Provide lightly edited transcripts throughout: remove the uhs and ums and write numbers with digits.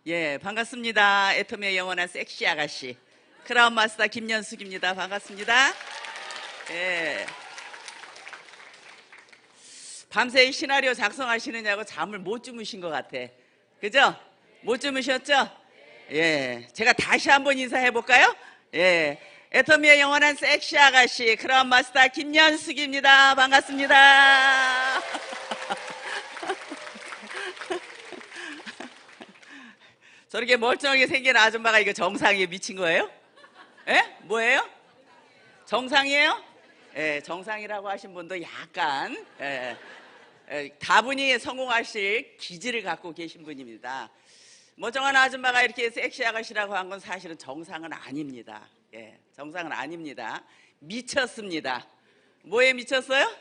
예, 반갑습니다. 애터미의 영원한 섹시 아가씨 크라운 마스터 김연숙입니다. 반갑습니다. 예. 밤새 이 시나리오 작성하시느냐고 잠을 못 주무신 것 같아. 그죠? 못 주무셨죠? 예. 제가 다시 한번 인사해 볼까요? 예. 애터미의 영원한 섹시 아가씨 크라운 마스터 김연숙입니다. 반갑습니다. 저렇게 멀쩡하게 생긴 아줌마가 이거 정상에 미친 거예요? 예? 뭐예요? 정상이에요? 예, 정상이라고 하신 분도 약간 다분히 성공하실 기질을 갖고 계신 분입니다. 멀쩡한 아줌마가 이렇게 섹시 아가씨라고 한 건 사실은 정상은 아닙니다. 예, 정상은 아닙니다. 미쳤습니다. 뭐에 미쳤어요?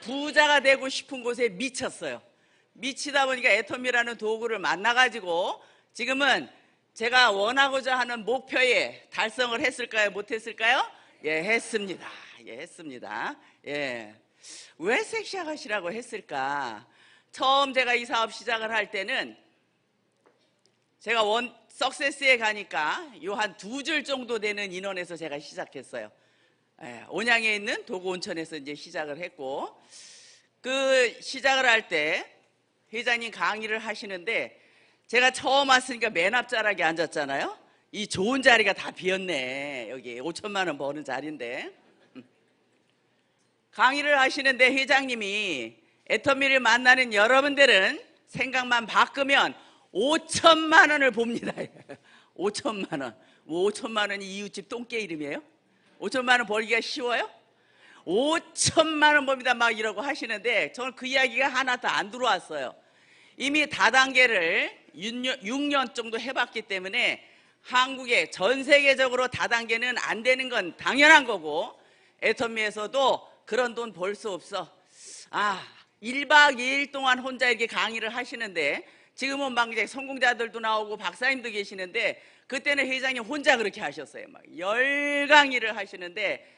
부자가 되고 싶은 곳에 미쳤어요. 미치다 보니까 애터미라는 도구를 만나가지고 지금은 제가 원하고자 하는 목표에 달성을 했을까요? 못했을까요? 예, 했습니다. 예, 했습니다. 예. 왜 섹시 아가씨라고 했을까? 처음 제가 이 사업 시작을 할 때는 제가 석세스에 가니까 요 한 2줄 정도 되는 인원에서 제가 시작했어요. 예, 온양에 있는 도구 온천에서 이제 시작을 했고, 그 시작을 할 때 회장님 강의를 하시는데 제가 처음 왔으니까 맨 앞자락에 앉았잖아요. 이 좋은 자리가 다 비었네. 여기 5천만 원 버는 자리인데. 강의를 하시는데 회장님이 애터미를 만나는 여러분들은 생각만 바꾸면 5천만 원을 봅니다. 5천만 원. 뭐 5천만 원이 이웃집 똥개 이름이에요? 5천만 원 벌기가 쉬워요? 5천만 원 봅니다. 막 이러고 하시는데 저는 그 이야기가 하나도 안 들어왔어요. 이미 다단계를 6년 정도 해봤기 때문에 한국에 전 세계적으로 다단계는 안 되는 건 당연한 거고, 애터미에서도 그런 돈 벌 수 없어. 1박 2일 동안 혼자 이렇게 강의를 하시는데, 지금은 막 이제 성공자들도 나오고 박사님도 계시는데, 그때는 회장님 혼자 그렇게 하셨어요. 막 10강의를 하시는데,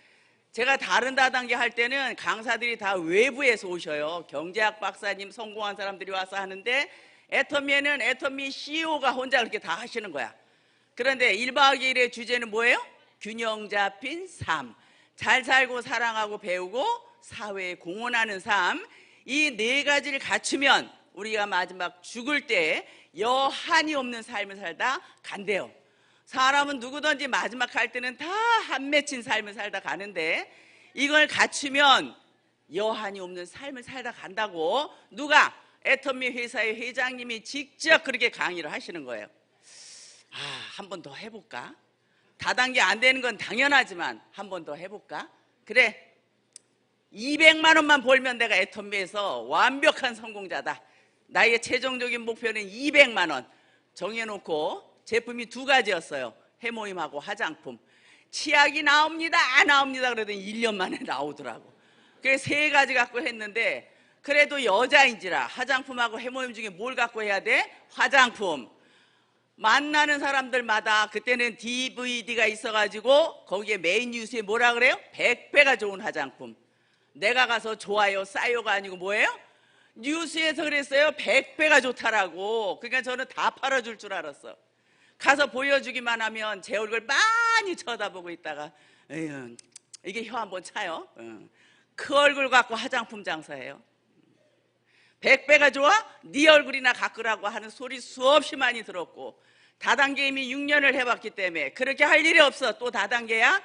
제가 다른 다단계 할 때는 강사들이 다 외부에서 오셔요. 경제학 박사님, 성공한 사람들이 와서 하는데, 애터미에는 애터미 CEO가 혼자 그렇게 다 하시는 거야. 그런데 1박 2일의 주제는 뭐예요? 균형 잡힌 삶. 잘 살고 사랑하고 배우고 사회에 공헌하는 삶. 이 4가지를 갖추면 우리가 마지막 죽을 때 여한이 없는 삶을 살다 간대요. 사람은 누구든지 마지막 할 때는 다 한 맺힌 삶을 살다 가는데, 이걸 갖추면 여한이 없는 삶을 살다 간다고 누가? 애터미 회사의 회장님이 직접 그렇게 강의를 하시는 거예요. 한 번 더 해볼까? 다단계 안 되는 건 당연하지만 한 번 더 해볼까? 그래, 200만 원만 벌면 내가 애터미에서 완벽한 성공자다. 나의 최종적인 목표는 200만 원 정해놓고, 제품이 2가지였어요. 해모임하고 화장품. 치약이 나옵니다 안 나옵니다 그러더니 1년 만에 나오더라고. 그래서 3가지 갖고 했는데, 그래도 여자인지라 화장품하고 해모임 중에 뭘 갖고 해야 돼? 화장품. 만나는 사람들마다 그때는 DVD가 있어가지고 거기에 메인 뉴스에 뭐라 그래요? 100배가 좋은 화장품. 내가 가서 좋아요 싸요가 아니고 뭐예요? 뉴스에서 그랬어요. 100배가 좋다라고. 그러니까 저는 다 팔아줄 줄 알았어. 가서 보여주기만 하면 제 얼굴 많이 쳐다보고 있다가, 에휴, 이게 혀 한번 차요. 그 얼굴 갖고 화장품 장사해요. 100배가 좋아? 네 얼굴이나 가꾸라고 하는 소리 수없이 많이 들었고, 다단계 이미 6년을 해봤기 때문에 그렇게 할 일이 없어. 또 다단계야?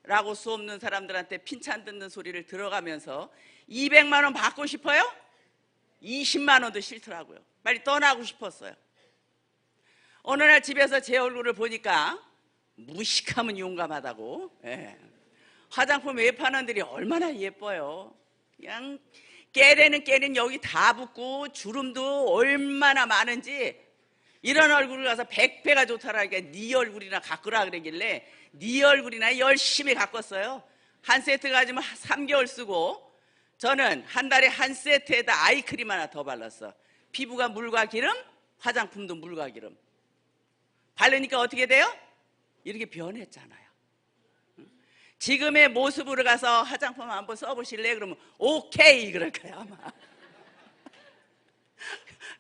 라고 수없는 사람들한테 핀찬 듣는 소리를 들어가면서 200만 원 받고 싶어요? 20만 원도 싫더라고요. 빨리 떠나고 싶었어요. 어느 날 집에서 제 얼굴을 보니까 무식하면 용감하다고. 예. 화장품 외판원들이 얼마나 예뻐요. 그냥 깨래는 여기 다 붙고 주름도 얼마나 많은지, 이런 얼굴을 가서 100배가 좋다라니까 네 얼굴이나 가꾸라 그러길래 네 얼굴이나 열심히 가꿨어요. 한 세트 가지면 3개월 쓰고, 저는 한 달에 한 세트에다 아이크림 하나 더 발랐어. 피부가 물과 기름, 화장품도 물과 기름. 바르니까 어떻게 돼요? 이렇게 변했잖아요. 지금의 모습으로 가서 화장품 한번 써보실래? 그러면 오케이 그럴 거야 아마.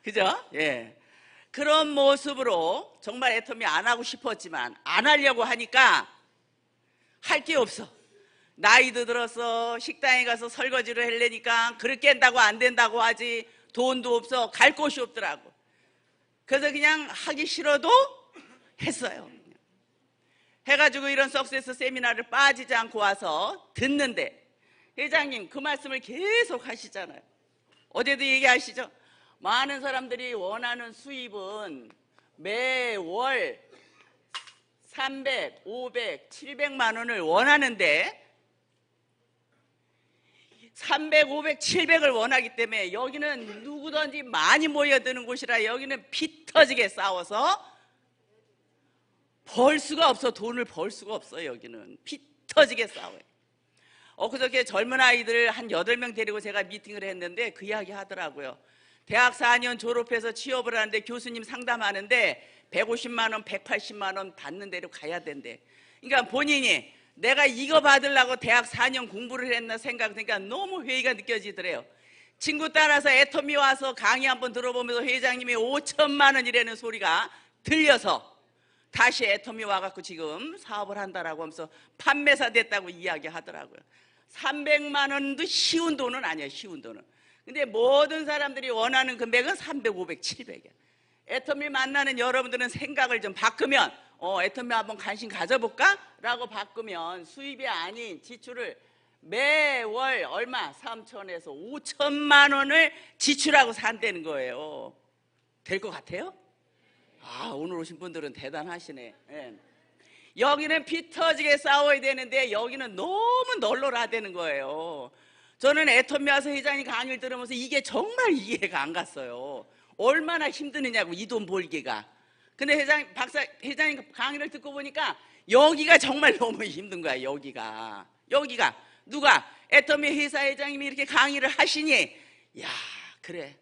그죠? 예. 그런 모습으로 정말 애터미 안 하고 싶었지만 안 하려고 하니까 할 게 없어. 나이도 들어서 식당에 가서 설거지를 하려니까 그렇게 한다고 안 된다고 하지, 돈도 없어, 갈 곳이 없더라고. 그래서 그냥 하기 싫어도 했어요. 해가지고 이런 석세스 세미나를 빠지지 않고 와서 듣는데 회장님 그 말씀을 계속 하시잖아요. 어제도 얘기하시죠. 많은 사람들이 원하는 수입은 매월 300, 500, 700만 원을 원하는데 300, 500, 700을 원하기 때문에 여기는 누구든지 많이 모여드는 곳이라 여기는 피 터지게 싸워서 벌 수가 없어. 돈을 벌 수가 없어. 여기는 피 터지게 싸워요. 그저께 젊은 아이들 한 8명 데리고 제가 미팅을 했는데 그 이야기 하더라고요. 대학 4년 졸업해서 취업을 하는데 교수님 상담하는데 150만 원, 180만 원 받는 데로 가야 된대. 그러니까 본인이 내가 이거 받으려고 대학 4년 공부를 했나 생각하니까 너무 회의가 느껴지더래요. 친구 따라서 애터미 와서 강의 한번 들어보면서 회장님이 5천만 원이라는 소리가 들려서 다시 애터미 와갖고 지금 사업을 한다라고 하면서 판매사 됐다고 이야기하더라고요. 300만 원도 쉬운 돈은 아니에요. 쉬운 돈은. 근데 모든 사람들이 원하는 금액은 300, 500, 700이야. 애터미 만나는 여러분들은 생각을 좀 바꾸면 애터미 한번 관심 가져볼까? 라고 바꾸면 수입이 아닌 지출을 매월 얼마? 3천에서 5천만 원을 지출하고 산다는 거예요. 될 것 같아요? 오늘 오신 분들은 대단하시네. 예. 여기는 피 터지게 싸워야 되는데 여기는 너무 널널하다는 거예요. 저는 애터미 와서 회장님 강의를 들으면서 이게 정말 이해가 안 갔어요. 얼마나 힘드느냐고 이 돈 벌기가. 근데 회장님 강의를 듣고 보니까 여기가 정말 너무 힘든 거야. 여기가 누가 애터미 회사 회장님이 이렇게 강의를 하시니 야 그래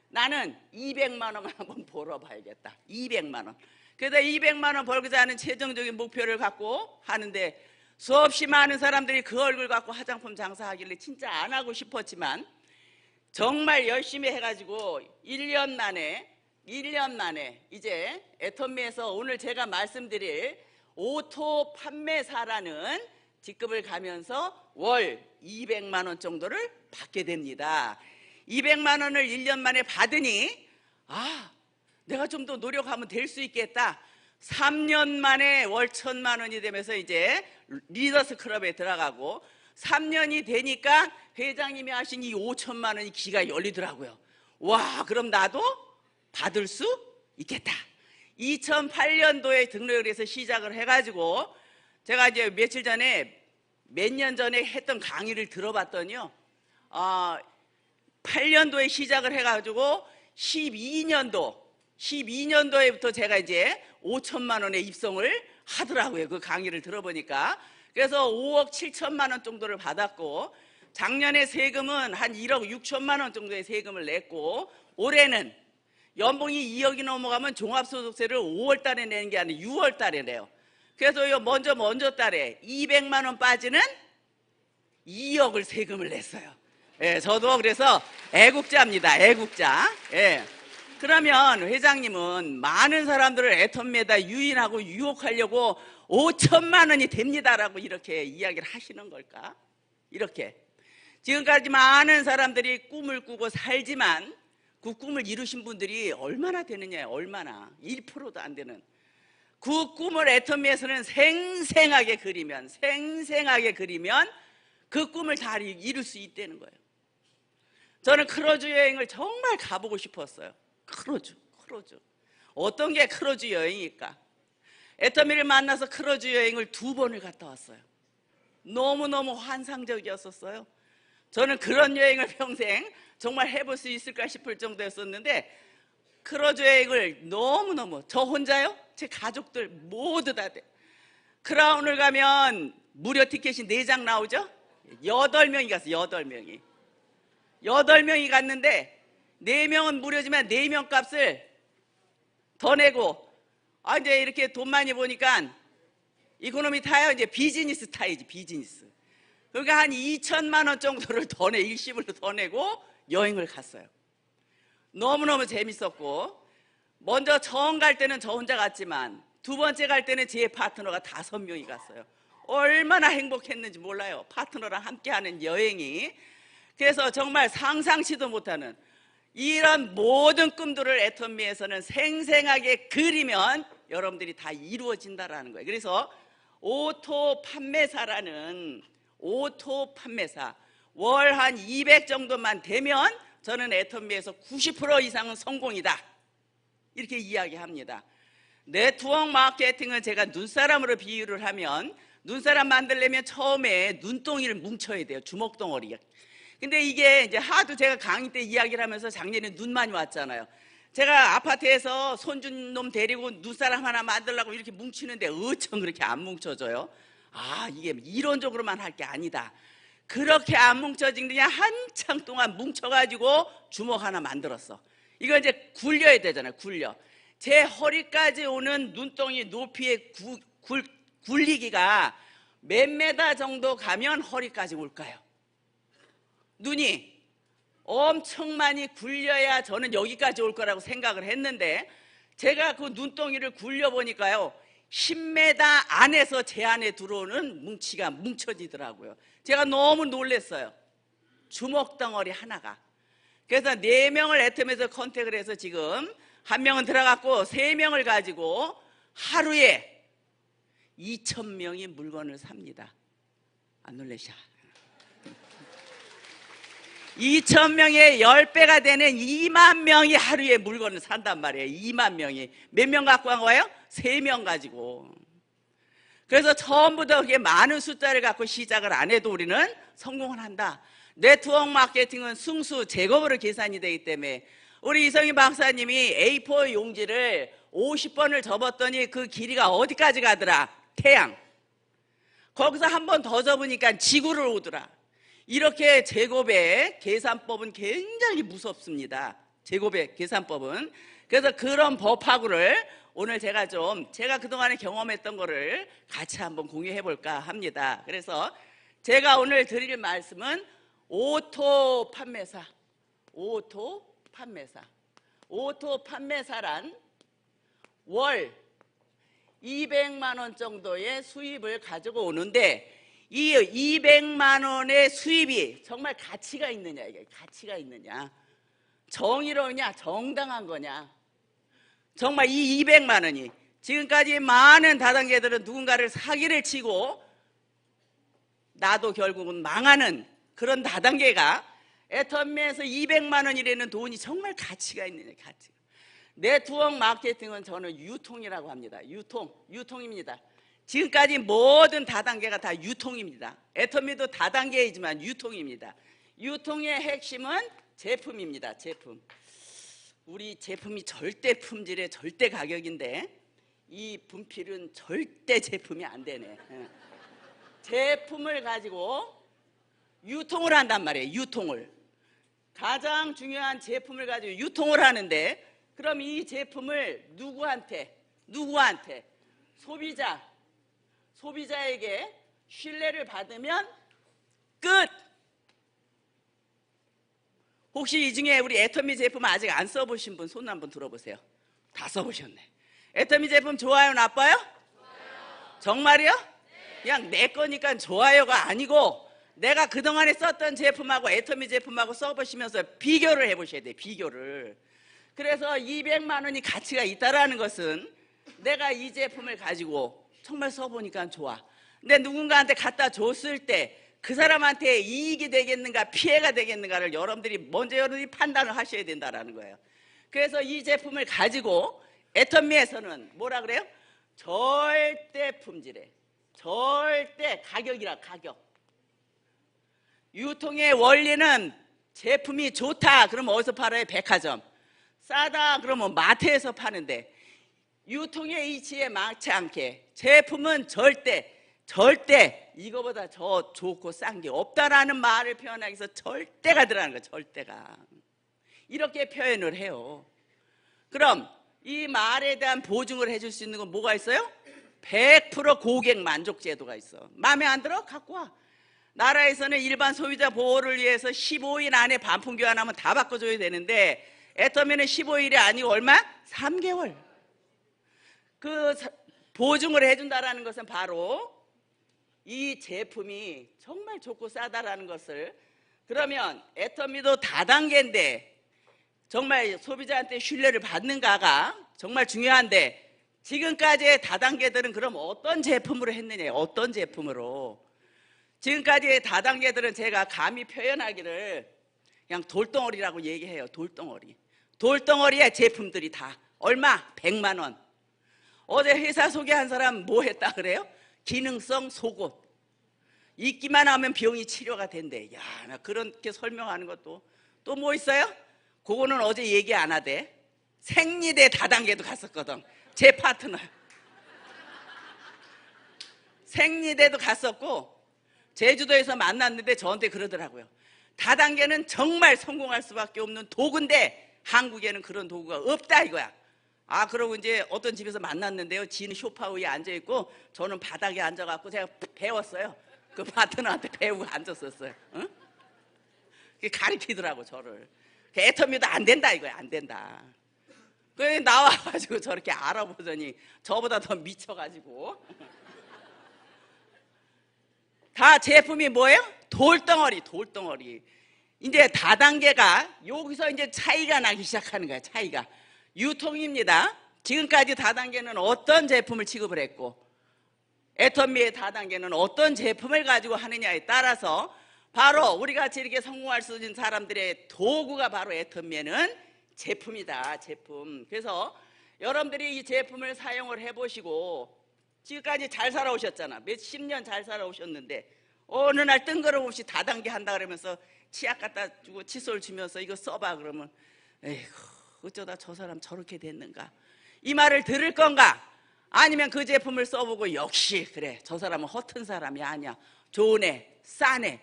나는 200만 원만 한번 벌어봐야겠다. 200만 원. 그래서 200만 원 벌고자 하는 최종적인 목표를 갖고 하는데 수없이 많은 사람들이 그 얼굴 갖고 화장품 장사하길래 진짜 안 하고 싶었지만 정말 열심히 해가지고 1년 만에 이제 애터미에서 오늘 제가 말씀드릴 오토 판매사라는 직급을 가면서 월 200만 원 정도를 받게 됩니다. 200만 원을 1년 만에 받으니 내가 좀 더 노력하면 될 수 있겠다. 3년 만에 월 1,000만 원이 되면서 이제 리더스 클럽에 들어가고 3년이 되니까 회장님이 하신 이 5천만 원이 귀가 열리더라고요. 와 그럼 나도 받을 수 있겠다. 2008년도에 등록을 해서 시작을 해가지고 제가 이제 몇 년 전에 했던 강의를 들어봤더니요 8년도에 시작을 해가지고 12년도에부터 제가 이제 5천만 원에 입성을 하더라고요. 그 강의를 들어보니까. 그래서 5억 7천만 원 정도를 받았고 작년에 세금은 한 1억 6천만 원 정도의 세금을 냈고 올해는 연봉이 2억이 넘어가면 종합소득세를 5월 달에 내는 게 아니라 6월 달에 내요. 그래서 먼저 달에 200만 원 빠지는 2억을 세금을 냈어요. 예, 저도 그래서 애국자입니다. 애국자. 예. 그러면 회장님은 많은 사람들을 애터미에다 유인하고 유혹하려고 5천만 원이 됩니다라고 이렇게 이야기를 하시는 걸까? 이렇게 지금까지 많은 사람들이 꿈을 꾸고 살지만 그 꿈을 이루신 분들이 얼마나 되느냐요? 얼마나 1%도 안 되는 그 꿈을 애터미에서는 생생하게 그리면 그 꿈을 다 이룰 수 있다는 거예요. 저는 크루즈 여행을 정말 가보고 싶었어요. 크루즈 어떤 게 크루즈 여행일까? 애터미를 만나서 크루즈 여행을 2번을 갔다 왔어요. 너무너무 환상적이었었어요. 저는 그런 여행을 평생 정말 해볼 수 있을까 싶을 정도였었는데 크루즈 여행을 너무너무 저 혼자요? 제 가족들 모두 다 크라운을 가면 무료 티켓이 4장 나오죠? 8명이 갔어요. 8명이 갔는데 4명은 무료지만 4명 값을 더 내고 이제 이렇게 돈 많이 보니까 이코노미 타요. 이제 비즈니스 타야지. 비즈니스. 그러니까 한 2천만 원 정도를 더 일시불로 더 내고 여행을 갔어요. 너무너무 재밌었고 먼저 처음 갈 때는 저 혼자 갔지만 두 번째 갈 때는 제 파트너가 5명이 갔어요. 얼마나 행복했는지 몰라요. 파트너랑 함께하는 여행이. 그래서 정말 상상치도 못하는 이런 모든 꿈들을 애터미에서는 생생하게 그리면 여러분들이 다 이루어진다라는 거예요. 그래서 오토 판매사라는 오토 판매사 월 한 200 정도만 되면 저는 애터미에서 90% 이상은 성공이다, 이렇게 이야기합니다. 네트워크 마케팅은 제가 눈사람으로 비유를 하면, 눈사람 만들려면 처음에 눈덩이를 뭉쳐야 돼요. 주먹덩어리. 근데 이게 이제 하도 제가 강의 때 이야기를 하면서 작년에 눈 많이 왔잖아요. 제가 아파트에서 손준 놈 데리고 눈사람 하나 만들려고 이렇게 뭉치는데 어쩜 그렇게 안 뭉쳐져요? 아, 이게 이론적으로만 할 게 아니다. 그렇게 안 뭉쳐진 그냥 한창 동안 뭉쳐가지고 주먹 하나 만들었어. 이거 이제 굴려야 되잖아요. 굴려. 제 허리까지 오는 눈덩이 높이의 굴리기가 몇 메다 정도 가면 허리까지 올까요? 눈이 엄청 많이 굴려야 저는 여기까지 올 거라고 생각을 했는데, 제가 그 눈덩이를 굴려보니까요 10m 안에서 제 안에 들어오는 뭉치가 뭉쳐지더라고요. 제가 너무 놀랐어요. 주먹덩어리 하나가. 그래서 4명을 애텀에서 컨택을 해서 지금 1명은 들어갔고 3명을 가지고 하루에 2,000명이 물건을 삽니다. 안 놀라셔? 2,000명의 10배가 되는 2만 명이 하루에 물건을 산단 말이에요. 2만 명이. 몇 명 갖고 간 거예요? 3명 가지고. 그래서 처음부터 그렇게 많은 숫자를 갖고 시작을 안 해도 우리는 성공을 한다. 네트워크 마케팅은 승수 제곱으로 계산이 되기 때문에, 우리 이성희 박사님이 A4 용지를 50번을 접었더니 그 길이가 어디까지 가더라? 태양. 거기서 한 번 더 접으니까 지구를 오더라. 이렇게 제곱의 계산법은 굉장히 무섭습니다. 제곱의 계산법은. 그래서 그런 법하고를 오늘 제가 그동안에 경험했던 거를 같이 한번 공유해 볼까 합니다. 그래서 제가 오늘 드릴 말씀은 오토 판매사. 오토 판매사. 오토 판매사란 월 200만 원 정도의 수입을 가지고 오는데, 이 200만 원의 수입이 정말 가치가 있느냐, 이게 가치가 있느냐, 정의로우냐, 정당한 거냐. 정말 이 200만 원이 지금까지 많은 다단계들은 누군가를 사기를 치고 나도 결국은 망하는 그런 다단계가 애터미에서 200만 원이라는 돈이 정말 가치가 있느냐, 가치가. 네트워크 마케팅은 저는 유통이라고 합니다. 유통입니다. 지금까지 모든 다단계가 다 유통입니다. 애터미도 다단계이지만 유통입니다. 유통의 핵심은 제품입니다. 제품. 우리 제품이 절대 품질의 절대 가격인데 이 분필은 절대 제품이 안 되네. 제품을 가지고 유통을 한단 말이에요. 유통을. 가장 중요한 제품을 가지고 유통을 하는데, 그럼 이 제품을 누구한테? 소비자에게 신뢰를 받으면 끝. 혹시 이 중에 우리 애터미 제품 아직 안 써보신 분 손 한번 들어보세요. 다 써보셨네. 애터미 제품 좋아요, 나빠요? 좋아요. 정말이요? 네. 그냥 내 거니까 좋아요가 아니고 내가 그동안에 썼던 제품하고 애터미 제품하고 써보시면서 비교를 해보셔야 돼요. 비교를. 그래서 200만 원이 가치가 있다라는 것은 내가 이 제품을 가지고 정말 써보니까 좋아. 근데 누군가한테 갖다 줬을 때 그 사람한테 이익이 되겠는가 피해가 되겠는가를 여러분들이 판단을 하셔야 된다는 거예요. 그래서 이 제품을 가지고 애터미에서는 뭐라 그래요? 절대 품질에 절대 가격이라, 가격. 유통의 원리는 제품이 좋다 그러면 어디서 팔아요? 백화점. 싸다 그러면 마트에서 파는데, 유통의 이치에 맞지 않게 제품은 절대 이거보다 더 좋고 싼 게 없다라는 말을 표현하기 위해서 절대가 들어가는 거예요. 절대가. 이렇게 표현을 해요. 그럼 이 말에 대한 보증을 해줄 수 있는 건 뭐가 있어요? 100% 고객 만족 제도가 있어. 마음에 안 들어? 갖고 와. 나라에서는 일반 소비자 보호를 위해서 15일 안에 반품 교환하면 다 바꿔줘야 되는데 애터미는 15일이 아니고 얼마? 3개월. 그 보증을 해준다라는 것은 바로 이 제품이 정말 좋고 싸다라는 것을. 그러면 애터미도 다단계인데 정말 소비자한테 신뢰를 받는가가 정말 중요한데, 지금까지의 다단계들은 그럼 어떤 제품으로 했느냐, 어떤 제품으로. 지금까지의 다단계들은 제가 감히 표현하기를 그냥 돌덩어리라고 얘기해요. 돌덩어리. 돌덩어리의 제품들이 다 얼마? 100만 원. 어제 회사 소개한 사람 뭐 했다 그래요? 기능성 속옷. 입기만 하면 병이 치료가 된대. 야, 나 그렇게 설명하는 것도. 또 뭐 있어요? 그거는 어제 얘기 안 하대. 생리대 다단계도 갔었거든. 제 파트너. 생리대도 갔었고 제주도에서 만났는데 저한테 그러더라고요. 다단계는 정말 성공할 수밖에 없는 도구인데 한국에는 그런 도구가 없다 이거야. 아, 그러고 이제 어떤 집에서 만났는데요. 지는 소파 위에 앉아있고 저는 바닥에 앉아갖고 제가 배웠어요. 그 파트너한테 배우고 앉았었어요. 응? 가리키더라고 저를. 애터미도 안 된다 이거야. 안 된다. 그래 나와가지고 저렇게 알아보더니 저보다 더 미쳐가지고. 다 제품이 뭐예요? 돌덩어리, 돌덩어리. 이제 다단계가 여기서 이제 차이가 나기 시작하는 거야. 차이가. 유통입니다. 지금까지 다단계는 어떤 제품을 취급을 했고 애터미의 다단계는 어떤 제품을 가지고 하느냐에 따라서 바로 우리 같이 이렇게 성공할 수 있는 사람들의 도구가 바로 애터미에는 제품이다. 제품. 그래서 여러분들이 이 제품을 사용을 해보시고 지금까지 잘 살아오셨잖아. 몇십 년 잘 살아오셨는데 어느 날 뜬금없이 다단계 한다 그러면서 치약 갖다 주고 칫솔 주면서 이거 써봐 그러면 에이구 어쩌다 저 사람 저렇게 됐는가, 이 말을 들을 건가? 아니면 그 제품을 써보고 역시 그래 저 사람은 허튼 사람이 아니야, 좋네, 싸네,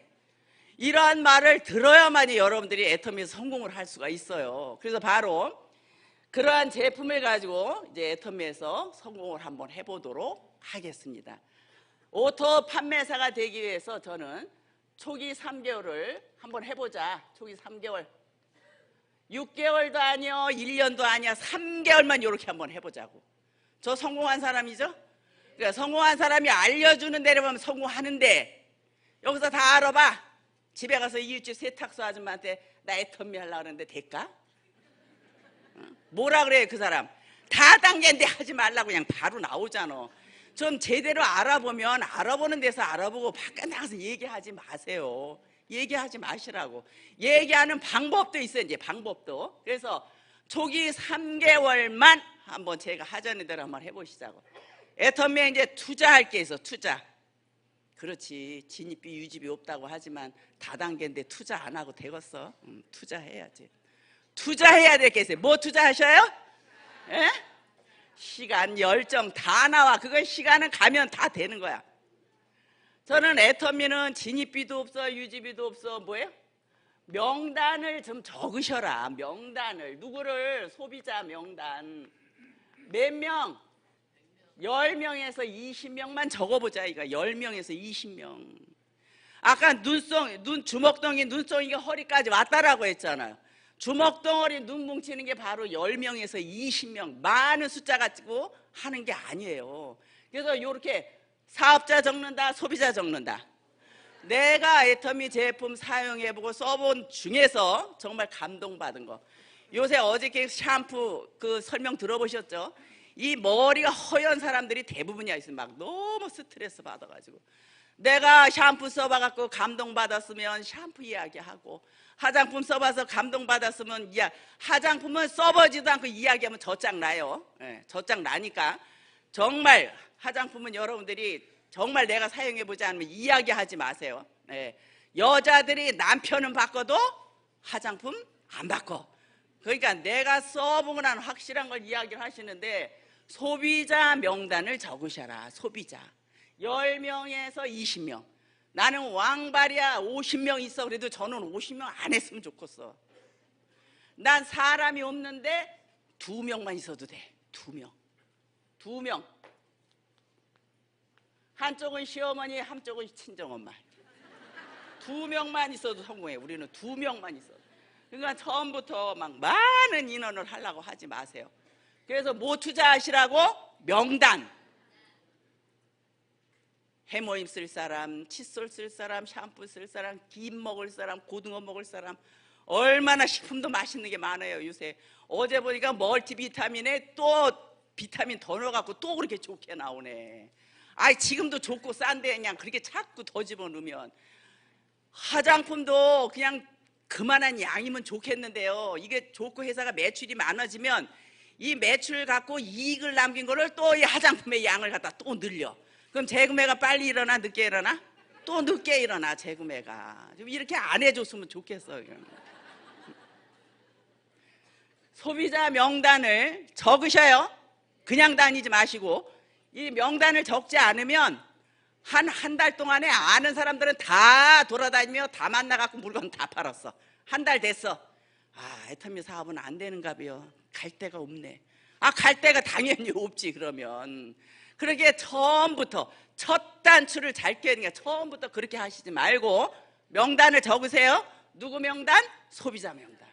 이러한 말을 들어야만이 여러분들이 애터미에서 성공을 할 수가 있어요. 그래서 바로 그러한 제품을 가지고 이제 애터미에서 성공을 한번 해보도록 하겠습니다. 오토 판매사가 되기 위해서 저는 초기 3개월을 한번 해보자. 초기 3개월. 6개월도 아니요 1년도 아니야 3개월만 이렇게 한번 해보자고. 저 성공한 사람이죠. 그러니까 성공한 사람이 알려주는 대로 하면 성공하는데 여기서 다 알아봐. 집에 가서 이웃집 세탁소 아줌마한테 나 애터미 하려고 하는데 될까? 뭐라 그래 그 사람. 다단계인데 하지 말라고 그냥 바로 나오잖아. 좀 제대로 알아보면 알아보는 데서 알아보고 바깥 나가서 얘기하지 마세요. 얘기하지 마시라고. 얘기하는 방법도 있어요. 이제 방법도. 그래서 초기 3개월만 한번 제가 하자는 대로 한번 해보시자고. 애터미에 이제 투자할 게 있어. 투자. 그렇지 진입비 유지비 없다고 하지만 다단계인데 투자 안 하고 되겠어? 투자해야지. 투자해야 될 게 있어요. 뭐 투자하셔요? 에? 시간, 열정 다 나와. 그건 시간은 가면 다 되는 거야. 저는 애터미는 진입비도 없어 유지비도 없어. 뭐예요? 명단을 좀 적으셔라. 명단을. 누구를? 소비자 명단. 몇 명? 10명에서 20명만 적어보자 이거. 10명에서 20명. 아까 주먹덩이 눈송이가 허리까지 왔다라고 했잖아요. 주먹덩어리 눈 뭉치는 게 바로 10명에서 20명. 많은 숫자 가지고 하는 게 아니에요. 그래서 이렇게 사업자 적는다, 소비자 적는다. 내가 애터미 제품 사용해보고 써본 중에서 정말 감동받은 거. 요새 어저께 샴푸 그 설명 들어보셨죠? 이 머리가 허연 사람들이 대부분이야 있어요. 막 너무 스트레스 받아가지고. 내가 샴푸 써봐갖고 감동받았으면 샴푸 이야기하고, 화장품 써봐서 감동받았으면 화장품은 써보지도 않고 이야기하면 젖장 나요. 예, 젖장 나니까 정말 화장품은 여러분들이 정말 내가 사용해보지 않으면 이야기하지 마세요. 예, 여자들이 남편은 바꿔도 화장품 안 바꿔. 그러니까 내가 써보고 난 확실한 걸 이야기를 하시는데 소비자 명단을 적으셔라. 소비자 10명에서 20명. 나는 왕발이야 50명 있어. 그래도 저는 50명 안 했으면 좋겠어. 난 사람이 없는데 2명만 있어도 돼. 2명. 2명. 한쪽은 시어머니, 한쪽은 친정엄마. 2명만 있어도 성공해. 우리는 2명만 있어. 그러니까 처음부터 막 많은 인원을 하려고 하지 마세요. 그래서 뭐 투자하시라고? 명단. 해모임 쓸 사람, 칫솔 쓸 사람, 샴푸 쓸 사람, 김 먹을 사람, 고등어 먹을 사람, 얼마나 식품도 맛있는 게 많아요 요새. 어제 보니까 멀티비타민에 또 비타민 더 넣어갖고 또 그렇게 좋게 나오네. 아이 지금도 좋고 싼데 그냥 그렇게 자꾸 더 집어넣으면. 화장품도 그냥 그만한 양이면 좋겠는데요, 이게 좋고 회사가 매출이 많아지면 이 매출 갖고 이익을 남긴 거를 또 이 화장품의 양을 갖다 또 늘려. 그럼 재구매가 빨리 일어나 늦게 일어나? 또 늦게 일어나 재구매가. 좀 이렇게 안 해줬으면 좋겠어요. 소비자 명단을 적으셔요. 그냥 다니지 마시고. 이 명단을 적지 않으면 한 달 동안에 아는 사람들은 다 돌아다니며 다 만나갖고 물건 다 팔았어. 한 달 됐어. 아, 애터미 사업은 안 되는가 봐요. 갈 데가 없네. 아, 갈 데가 당연히 없지 그러면. 그러게 처음부터 첫 단추를 잘 꿰니까 처음부터 그렇게 하시지 말고 명단을 적으세요. 누구 명단? 소비자 명단.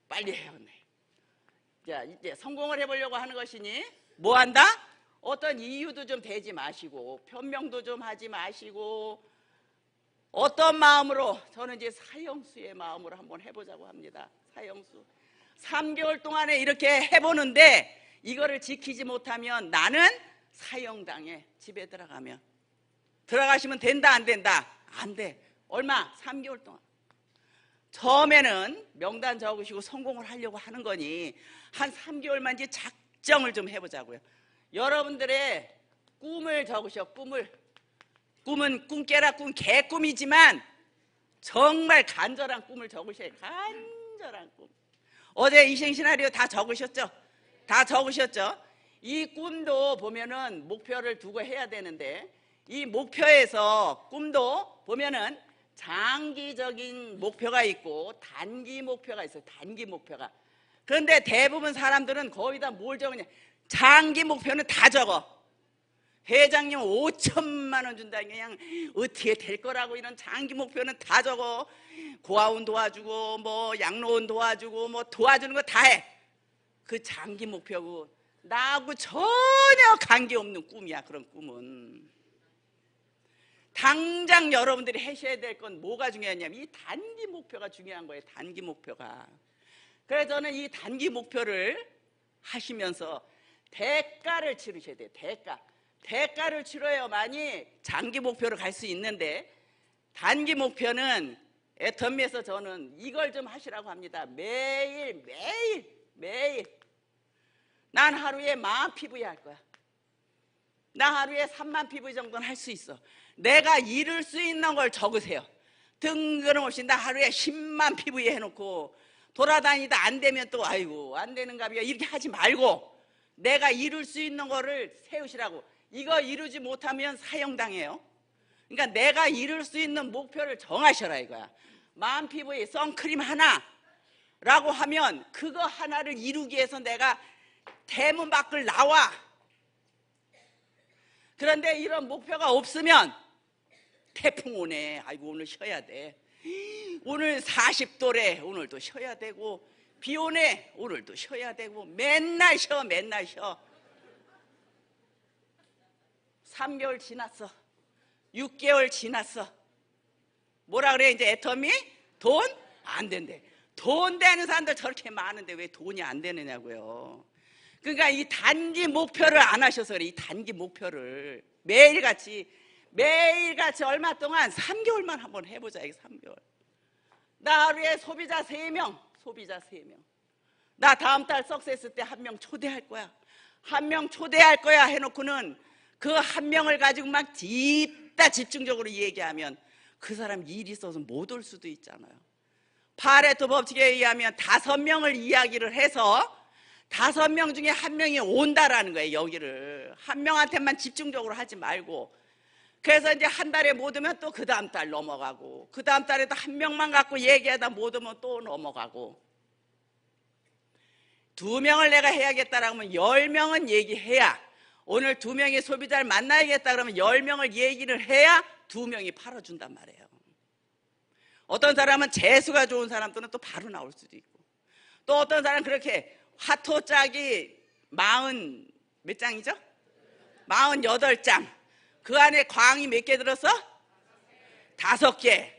빨리 해요. 자, 이제 성공을 해보려고 하는 것이니 뭐 한다? 어떤 이유도 좀 대지 마시고 변명도 좀 하지 마시고 어떤 마음으로, 저는 이제 사형수의 마음으로 한번 해보자고 합니다. 사형수. 3개월 동안에 이렇게 해보는데 이거를 지키지 못하면 나는 사형당해. 집에 들어가면. 들어가시면 된다 안 된다? 안 돼. 얼마? 3개월 동안. 처음에는 명단 적으시고 성공을 하려고 하는 거니 한 3개월만 이제 작정을 좀 해보자고요. 여러분들의 꿈을 적으셔. 꿈은 꿈 깨라 꿈 개꿈이지만 정말 간절한 꿈을 적으셔요. 간절한 꿈. 어제 이생 시나리오 다 적으셨죠? 다 적으셨죠? 이 꿈도 보면은 목표를 두고 해야 되는데 이 목표에서 꿈도 보면은 장기적인 목표가 있고 단기 목표가 있어요. 단기 목표가. 그런데 대부분 사람들은 거의 다 뭘 적으냐? 장기 목표는 다 적어. 회장님 5천만 원 준다. 그냥 어떻게 될 거라고 이런 장기 목표는 다 적어. 고아원 도와주고 뭐 양로원 도와주고 뭐 도와주는 거 다 해. 그 장기 목표고 나하고 전혀 관계없는 꿈이야. 그런 꿈은. 당장 여러분들이 하셔야 될 건 뭐가 중요하냐면 이 단기 목표가 중요한 거예요. 단기 목표가. 그래서 저는 이 단기 목표를 하시면서 대가를 치르셔야 돼요. 대가를 치러야만이 장기 목표로 갈 수 있는데 단기 목표는 애터미에서 저는 이걸 좀 하시라고 합니다. 매일 난 하루에 10,000 PV 할 거야. 나 하루에 30,000 PV 정도는 할 수 있어. 내가 이룰 수 있는 걸 적으세요. 뜬금없이 나 하루에 100,000 PV 해놓고 돌아다니다 안 되면 또 아이고 안 되는가 봐요 이렇게 하지 말고 내가 이룰 수 있는 거를 세우시라고. 이거 이루지 못하면 사형당해요. 그러니까 내가 이룰 수 있는 목표를 정하셔라 이거야. 10,000 PV 선크림 하나라고 하면 그거 하나를 이루기 위해서 내가 대문 밖을 나와. 그런데 이런 목표가 없으면 태풍 오네. 아이고 오늘 쉬어야 돼. 오늘 40도래. 오늘도 쉬어야 되고 비 오네. 오늘도 쉬어야 되고 맨날 쉬어. 3개월 지났어. 6개월 지났어. 뭐라 그래 이제 애터미? 돈? 안 된대. 돈 되는 사람들 저렇게 많은데 왜 돈이 안 되느냐고요. 그러니까 이 단기 목표를 안 하셔서 그래. 이 단기 목표를 매일같이 얼마 동안 3개월만 한번 해보자. 이게 3개월. 나 하루에 소비자 3명. 나 다음 달 석세스 때 1명 초대할 거야. 1명 초대할 거야 해놓고는 그 1명을 가지고 막 집중적으로 얘기하면 그 사람 일 있어서 못 올 수도 있잖아요. 파레토 법칙에 의하면 5명을 이야기를 해서 5명 중에 1명이 온다라는 거예요. 여기를 1명한테만 집중적으로 하지 말고. 그래서 이제 한 달에 못 오면 또 그 다음 달 넘어가고 그 다음 달에도 1명만 갖고 얘기하다 못 오면 또 넘어가고 2명을 내가 해야겠다라고 하면 10명은 얘기해야 오늘 2명의 소비자를 만나야겠다 그러면 10명을 얘기를 해야 2명이 팔아준단 말이에요. 어떤 사람은 재수가 좋은 사람들은 또 바로 나올 수도 있고 또 어떤 사람은 그렇게 화토짝이 마흔 몇 장이죠? 48장. 그 안에 광이 몇 개 들었어? 5개.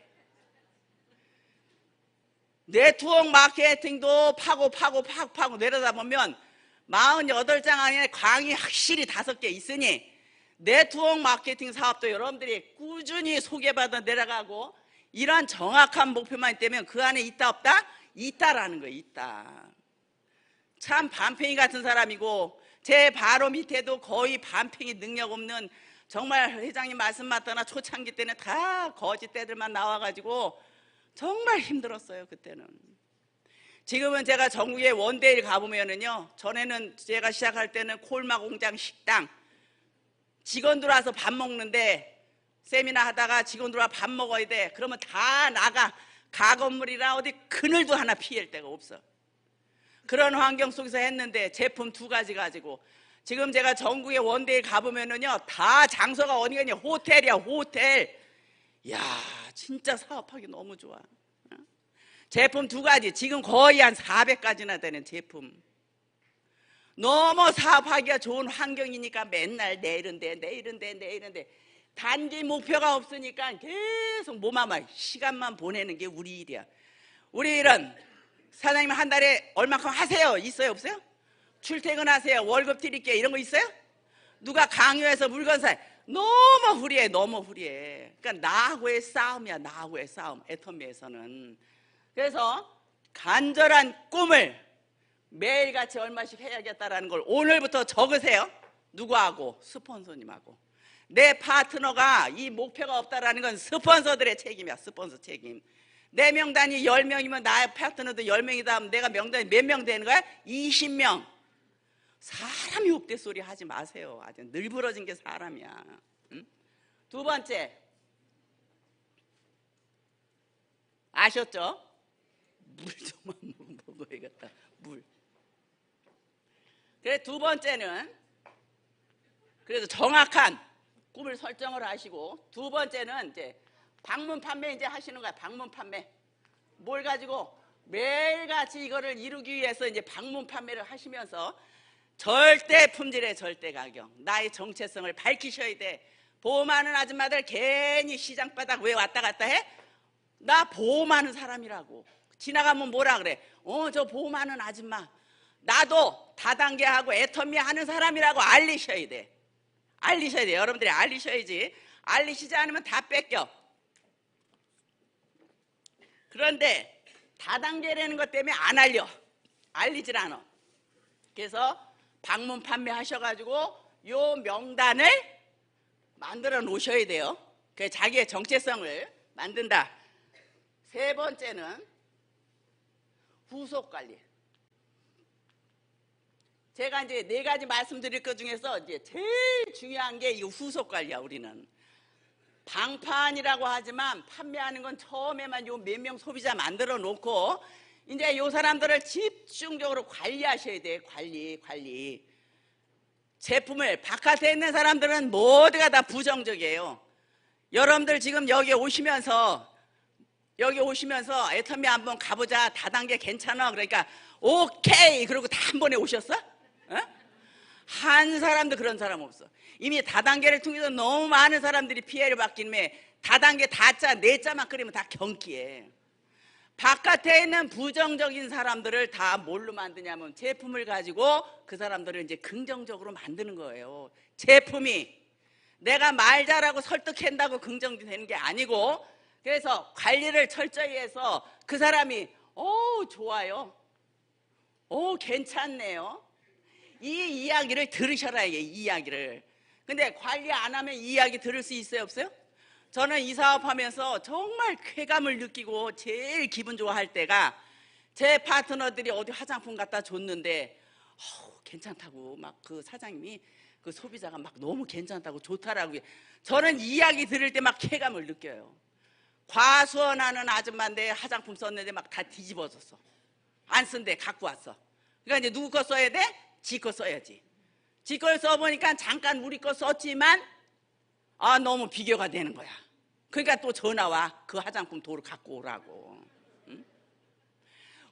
네트워크 마케팅도 파고 내려다보면 48장 안에 광이 확실히 5개 있으니 네트워크 마케팅 사업도 여러분들이 꾸준히 소개받아 내려가고 이러한 정확한 목표만 있다면 그 안에 있다 없다? 있다라는 거예요. 있다. 참 반팽이 같은 사람이고 제 바로 밑에도 거의 반팽이 능력 없는 정말 회장님 말씀 맞거나 초창기 때는 다 거짓대들만 나와가지고 정말 힘들었어요. 그때는. 지금은 제가 전국에 원데이를 가보면은요, 전에는 제가 시작할 때는 콜마 공장 식당 직원들 와서 밥 먹는데 세미나 하다가 직원들 와 밥 먹어야 돼. 그러면 다 나가. 가건물이라 어디 그늘도 하나 피할 데가 없어. 그런 환경 속에서 했는데 제품 2가지 가지고 지금 제가 전국에 원데이 가보면은요, 다 장소가 어디가냐? 호텔이야, 호텔. 야, 진짜 사업하기 너무 좋아. 제품 2가지, 지금 거의 한 400가지나 되는 제품. 너무 사업하기가 좋은 환경이니까 맨날 내일은데 단기 목표가 없으니까 계속 몸아마 시간만 보내는 게 우리 일이야. 우리 일은 사장님 한 달에 얼마큼 하세요? 있어요 없어요? 출퇴근하세요, 월급 드릴게, 이런 거 있어요? 누가 강요해서 물건 사? 너무 후리해. 그러니까 나하고의 싸움이야. 나하고의 싸움. 애터미에서는. 그래서 간절한 꿈을 매일같이 얼마씩 해야겠다라는 걸 오늘부터 적으세요. 누구하고? 스폰서님하고. 내 파트너가 이 목표가 없다라는 건 스폰서들의 책임이야. 스폰서 책임. 내 명단이 10명이면 나의 파트너도 10명이다 하면 내가 명단이 몇 명 되는 거야? 20명. 사람이 옥대 소리 하지 마세요. 아주 늘부러진 게 사람이야. 응? 2번째, 아셨죠? 물 좀만 먹어야겠다. 물. 그래, 2번째는 그래서 정확한 꿈을 설정을 하시고, 2번째는 이제 방문 판매 이제 하시는 거야. 방문 판매. 뭘 가지고 매일같이 이거를 이루기 위해서 이제 방문 판매를 하시면서 절대 품질의 절대 가격, 나의 정체성을 밝히셔야 돼. 보험하는 아줌마들 괜히 시장바닥 왜 왔다 갔다 해? 나 보험하는 사람이라고. 지나가면 뭐라 그래? 저 보험하는 아줌마. 나도 다단계하고 애터미 하는 사람이라고 알리셔야 돼. 알리셔야 돼. 여러분들이 알리셔야지. 알리시지 않으면 다 뺏겨. 그런데 다단계라는 것 때문에 안 알려. 알리질 않아. 그래서 방문 판매하셔가지고 요 명단을 만들어 놓으셔야 돼요. 그 자기의 정체성을 만든다. 3번째는 후속 관리. 제가 이제 4가지 말씀드릴 것 중에서 이제 제일 중요한 게 이 후속 관리야. 우리는 방판이라고 하지만 판매하는 건 처음에만 요 몇 명 소비자 만들어 놓고 이제 요 사람들을 집중적으로 관리하셔야 돼. 관리. 제품을 바깥에 있는 사람들은 모두가 다 부정적이에요. 여러분들 지금 여기 오시면서 애터미 한번 가보자. 다단계 괜찮아. 그러니까 오케이 그러고 다 한 번에 오셨어? 한 사람도 그런 사람 없어. 이미 다단계를 통해서 너무 많은 사람들이 피해를 받긴 해. 다단계 다자, 4자만 끓이면 다 경기해. 바깥에 있는 부정적인 사람들을 다 뭘로 만드냐면 제품을 가지고 그 사람들을 이제 긍정적으로 만드는 거예요. 제품이 내가 말 잘하고 설득한다고 긍정되는 게 아니고, 그래서 관리를 철저히 해서 그 사람이 좋아요, 괜찮네요, 이 이야기를 들으셔라. 이 이야기를. 근데 관리 안 하면 이 이야기 들을 수 있어요 없어요? 저는 이 사업하면서 정말 쾌감을 느끼고 제일 기분 좋아할 때가 제 파트너들이 어디 화장품 갖다 줬는데 괜찮다고 막 그 사장님이 그 소비자가 막 너무 괜찮다고 좋다라고, 저는 이야기 들을 때 막 쾌감을 느껴요. 과수원하는 아줌마인데 화장품 썼는데 막 다 뒤집어졌어. 안 쓴데 갖고 왔어. 그러니까 이제 누구 거 써야 돼? 지 거 써야지. 지 걸 써보니까 잠깐 우리 거 썼지만 너무 비교가 되는 거야. 그러니까 또 전화 와. 그 화장품 도로 갖고 오라고. 응?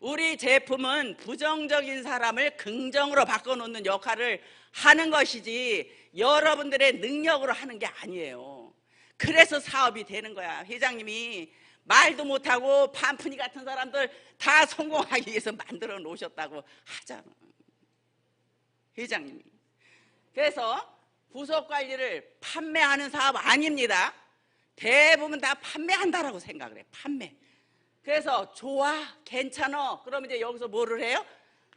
우리 제품은 부정적인 사람을 긍정으로 바꿔놓는 역할을 하는 것이지 여러분들의 능력으로 하는 게 아니에요. 그래서 사업이 되는 거야. 회장님이 말도 못하고 판푼이 같은 사람들 다 성공하기 위해서 만들어 놓으셨다고 하잖아, 회장님이. 그래서 부속관리를 판매하는 사업 아닙니다. 대부분 다 판매한다라고 생각을 해. 판매. 그래서 좋아, 괜찮아. 그러면 이제 여기서 뭐를 해요?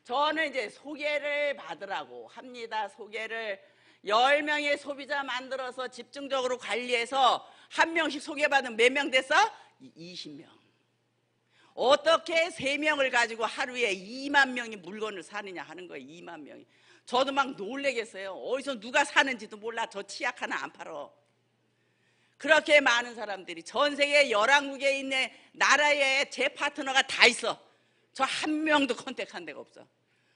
저는 이제 소개를 받으라고 합니다. 소개를 10명의 소비자 만들어서 집중적으로 관리해서 한 명씩 소개받으면 몇 명 됐어? 20명. 어떻게 3명을 가지고 하루에 2만 명이 물건을 사느냐 하는 거예요. 2만 명이. 저도 막 놀래겠어요. 어디서 누가 사는지도 몰라. 저 치약 하나 안 팔어. 그렇게 많은 사람들이 전 세계 11국에 있는 나라에 제 파트너가 다 있어. 저 한 명도 컨택한 데가 없어.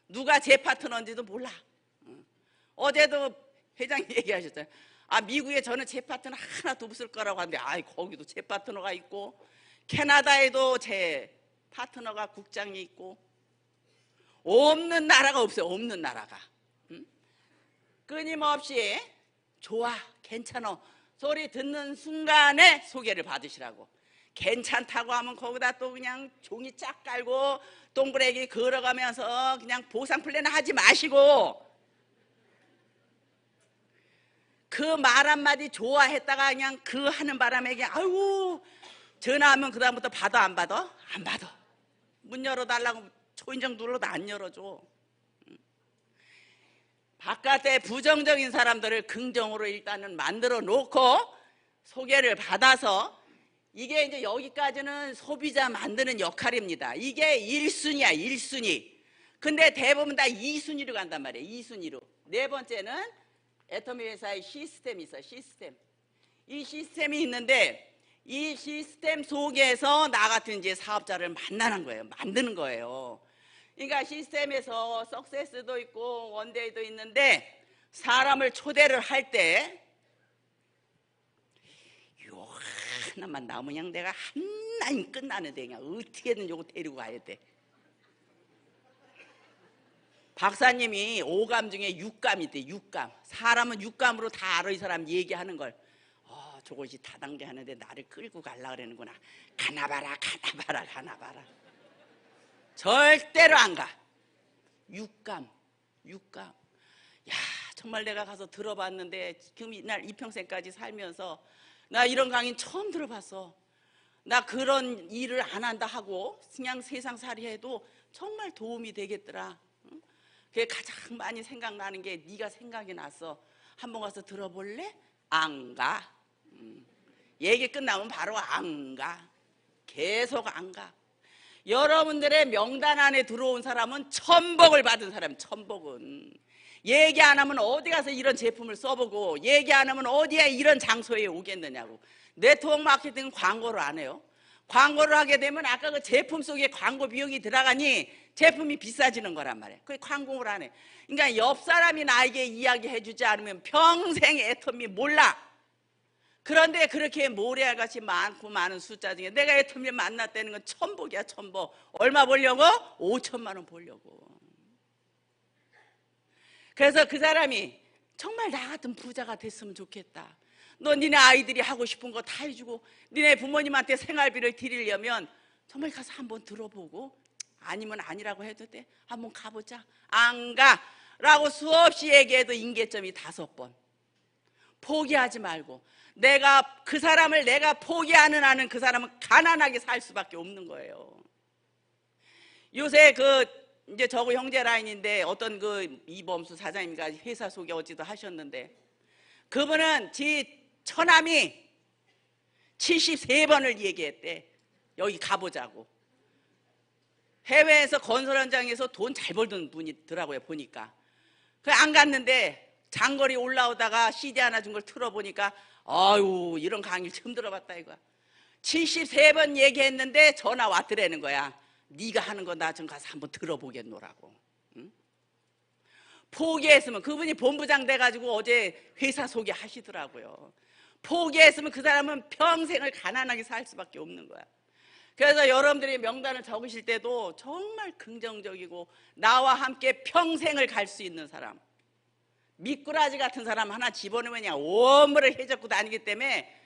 누가 제 파트너인지도 몰라. 어제도 회장님 얘기하셨잖아요. 아, 미국에 저는 제 파트너 하나도 없을 거라고 하는데, 아, 거기도 제 파트너가 있고, 캐나다에도 제 파트너가 국장이 있고, 없는 나라가 없어요. 없는 나라가. 끊임없이 좋아, 괜찮아 소리 듣는 순간에 소개를 받으시라고. 괜찮다고 하면 거기다 또 그냥 종이 쫙 깔고 동그랗게 걸어가면서 그냥 보상 플랜 하지 마시고, 그 말 한마디 좋아했다가 그냥 그 하는 바람에 그냥 아이고 전화하면 그 다음부터 받아 안 받아? 안 받아. 문 열어달라고 초인종 눌러도 안 열어줘. 바깥에 부정적인 사람들을 긍정으로 일단은 만들어 놓고 소개를 받아서, 이게 이제 여기까지는 소비자 만드는 역할입니다. 이게 1순위야 1순위. 근데 대부분 다 2순위로 간단 말이에요. 2순위로. 네 번째는 애터미 회사의 시스템이 있어요. 시스템. 이 시스템이 있는데 이 시스템 속에서 나 같은 이제 사업자를 만나는 거예요. 만드는 거예요. 그러니까 시스템에서 석세스도 있고 원데이도 있는데, 사람을 초대를 할 때 요 하나만 나오면 그냥 내가 한 라인 끝나는데 그냥 어떻게든 요거 데리고 가야 돼. 박사님이 5감 중에 6감이 있대. 6감. 사람은 6감으로 다 알아. 이 사람 얘기하는 걸. 저것이 다단계 하는데 나를 끌고 가려고 그러는구나. 가나봐라 가나봐라 가나봐라. 절대로 안 가. 6감. 6감. 야, 정말 내가 가서 들어봤는데 지금 이날 이평생까지 살면서 나 이런 강의 처음 들어봤어. 나 그런 일을 안 한다 하고 그냥 세상살이 해도 정말 도움이 되겠더라. 그게 가장 많이 생각나는 게 네가 생각이 났어. 한번 가서 들어볼래? 안 가. 얘기 끝나면 바로 안 가. 계속 안 가. 여러분들의 명단 안에 들어온 사람은 천복을 받은 사람. 천복은 얘기 안 하면 어디 가서 이런 제품을 써보고, 얘기 안 하면 어디에 이런 장소에 오겠느냐고. 네트워크 마케팅은 광고를 안 해요. 광고를 하게 되면 아까 그 제품 속에 광고 비용이 들어가니 제품이 비싸지는 거란 말이에요. 그게 광고를 안 해. 그러니까 옆 사람이 나에게 이야기해 주지 않으면 평생 애터미 몰라. 그런데 그렇게 모래알같이 많고 많은 숫자 중에 내가 애터미를 만났다는 건 천복이야. 천복. 얼마 벌려고? 5천만 원 벌려고. 그래서 그 사람이 정말 나 같은 부자가 됐으면 좋겠다. 너 니네 아이들이 하고 싶은 거 다 해주고 니네 부모님한테 생활비를 드리려면 정말 가서 한번 들어보고, 아니면 아니라고 해도 돼. 한번 가보자. 안 가 라고 수없이 얘기해도 임계점이 5번. 포기하지 말고, 내가 그 사람을 내가 포기하는 한은 그 사람은 가난하게 살 수밖에 없는 거예요. 요새 이제 저거 형제 라인인데 어떤 이범수 사장님과 회사 소개 어찌도 하셨는데, 그분은 지 처남이 73번을 얘기했대. 여기 가보자고. 해외에서 건설 현장에서 돈 잘 벌던 분이더라고요. 보니까 안 갔는데 장거리 올라오다가 CD 하나 준 걸 틀어보니까 아유, 이런 강의를 처음 들어봤다 이거야. 73번 얘기했는데 전화 왔더라는 거야. 네가 하는 거 나 좀 가서 한번 들어보겠노라고. 응? 포기했으면, 그분이 본부장 돼가지고 어제 회사 소개하시더라고요. 포기했으면 그 사람은 평생을 가난하게 살 수밖에 없는 거야. 그래서 여러분들이 명단을 적으실 때도 정말 긍정적이고 나와 함께 평생을 갈 수 있는 사람, 미꾸라지 같은 사람 하나 집어넣으면 그냥 오물을 해적고 다니기 때문에,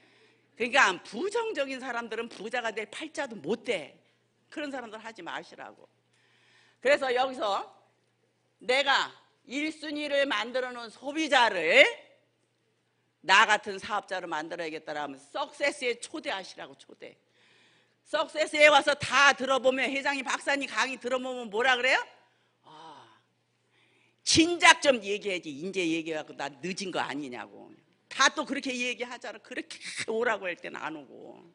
그러니까 부정적인 사람들은 부자가 될 팔자도 못 돼. 그런 사람들 하지 마시라고. 그래서 여기서 내가 1순위를 만들어 놓은 소비자를 나 같은 사업자로 만들어야겠다라 하면 석세스에 초대하시라고. 초대. 석세스에 와서 다 들어보면, 회장님 박사님 강의 들어보면 뭐라 그래요? 진작 좀 얘기해야지, 이제 얘기해갖고 나 늦은 거 아니냐고. 다 또 그렇게 얘기하잖아. 그렇게 오라고 할 때는 안 오고.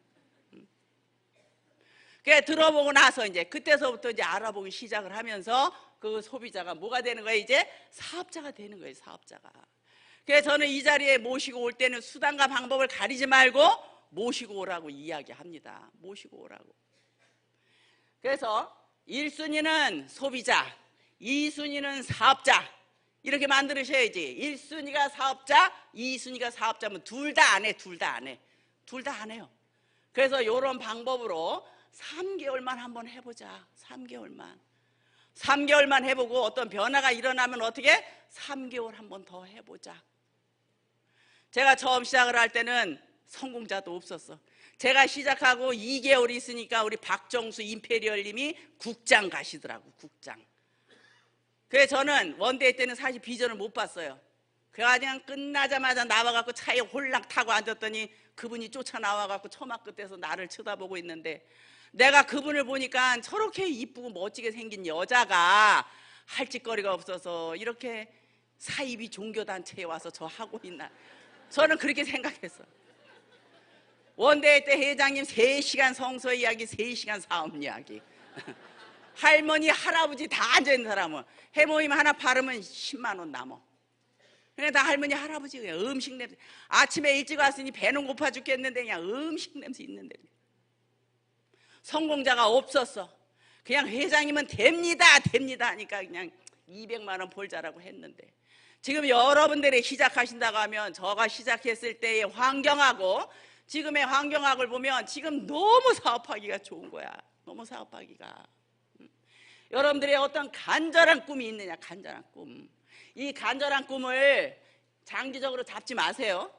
그래 들어보고 나서 이제 그때서부터 이제 알아보기 시작을 하면서 그 소비자가 뭐가 되는 거예요? 이제 사업자가 되는 거예요. 사업자가. 그래서 저는 이 자리에 모시고 올 때는 수단과 방법을 가리지 말고 모시고 오라고 이야기합니다. 모시고 오라고. 그래서 1순위는 소비자, 2순위는 사업자, 이렇게 만들으셔야지. 1순위가 사업자, 2순위가 사업자면 둘 다 안 해. 둘 다 안 해. 둘 다 안 해요. 그래서 이런 방법으로 3개월만 한번 해보자. 3개월만 해보고 어떤 변화가 일어나면 어떻게? 3개월 한번 더 해보자. 제가 처음 시작을 할 때는 성공자도 없었어. 제가 시작하고 2개월 있으니까 우리 박정수 임페리얼님이 국장 가시더라고. 국장. 그래서 저는 원데이 때는 사실 비전을 못 봤어요. 그냥 끝나자마자 나와갖고 차에 홀랑 타고 앉았더니 그분이 쫓아 나와갖고 처마 끝에서 나를 쳐다보고 있는데, 내가 그분을 보니까 저렇게 이쁘고 멋지게 생긴 여자가 할 짓거리가 없어서 이렇게 사이비 종교단체에 와서 저 하고 있나. 저는 그렇게 생각했어. 원데이 때 회장님 3시간 성서 이야기, 3시간 사업 이야기. 할머니 할아버지 다 앉아있는 사람은 해모임 하나 바르면 10만 원 남어. 그냥 다 할머니 할아버지. 그냥 음식 냄새. 아침에 일찍 왔으니 배는 고파 죽겠는데 그냥 음식 냄새 있는데. 성공자가 없었어. 그냥 회장님은 됩니다 하니까 그냥 200만 원 벌자라고 했는데, 지금 여러분들이 시작하신다고 하면 저가 시작했을 때의 환경하고 지금의 환경학을 보면 지금 너무 사업하기가 좋은 거야. 너무 사업하기가. 여러분들의 어떤 간절한 꿈이 있느냐. 간절한 꿈. 이 간절한 꿈을 장기적으로 잡지 마세요.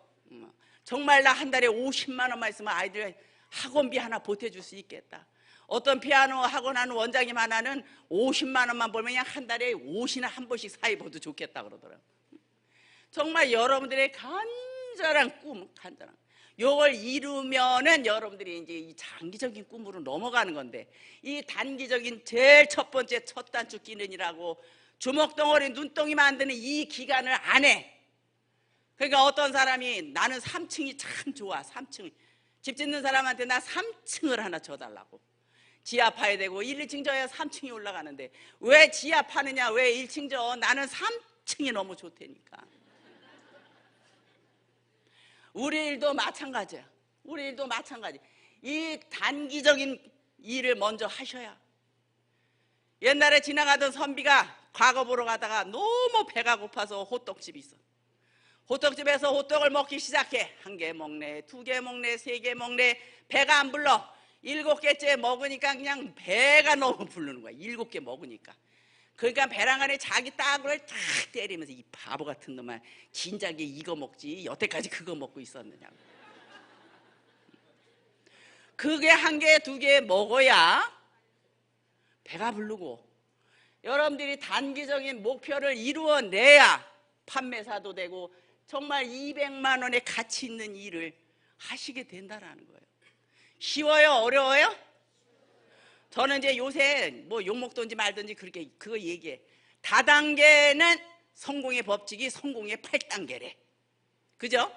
정말 나 한 달에 50만 원만 있으면 아이들 학원비 하나 보태줄 수 있겠다. 어떤 피아노 학원 하는 원장님 하나는 50만 원만 벌면 그냥 한 달에 옷이나 한 번씩 사 입어도 좋겠다 그러더라고요. 정말 여러분들의 간절한 꿈, 간절한. 요걸 이루면은 여러분들이 이제 이 장기적인 꿈으로 넘어가는 건데, 이 단기적인 제일 첫 번째 첫 단추 끼는이라고 주먹덩어리 눈덩이 만드는 이 기간을 안 해. 그러니까 어떤 사람이 나는 3층이 참 좋아. 3층. 집 짓는 사람한테 나 3층을 하나 줘달라고. 지하 파야 되고 1, 2층 져야 3층이 올라가는데 왜 지하 파느냐, 왜 1층 져? 나는 3층이 너무 좋다니까. 우리 일도 마찬가지야. 우리 일도 마찬가지. 이 단기적인 일을 먼저 하셔야. 옛날에 지나가던 선비가 과거 보러 가다가 너무 배가 고파서 호떡집이 있어. 호떡집에서 호떡을 먹기 시작해. 1개 먹네, 2개 먹네, 3개 먹네. 배가 안 불러. 7개째 먹으니까 그냥 배가 너무 부르는 거야. 7개 먹으니까. 그러니까 배랑 안에 자기 따구를 탁 때리면서 이 바보 같은 놈아, 진작에 이거 먹지 여태까지 그거 먹고 있었느냐고. 그게 1개, 2개 먹어야 배가 부르고, 여러분들이 단기적인 목표를 이루어내야 판매사도 되고 정말 200만 원의 가치 있는 일을 하시게 된다라는 거예요. 쉬워요? 어려워요? 저는 이제 요새 뭐 욕먹든지 말든지 그렇게 그거 얘기해. 다단계는 성공의 법칙이 성공의 8단계래. 그죠?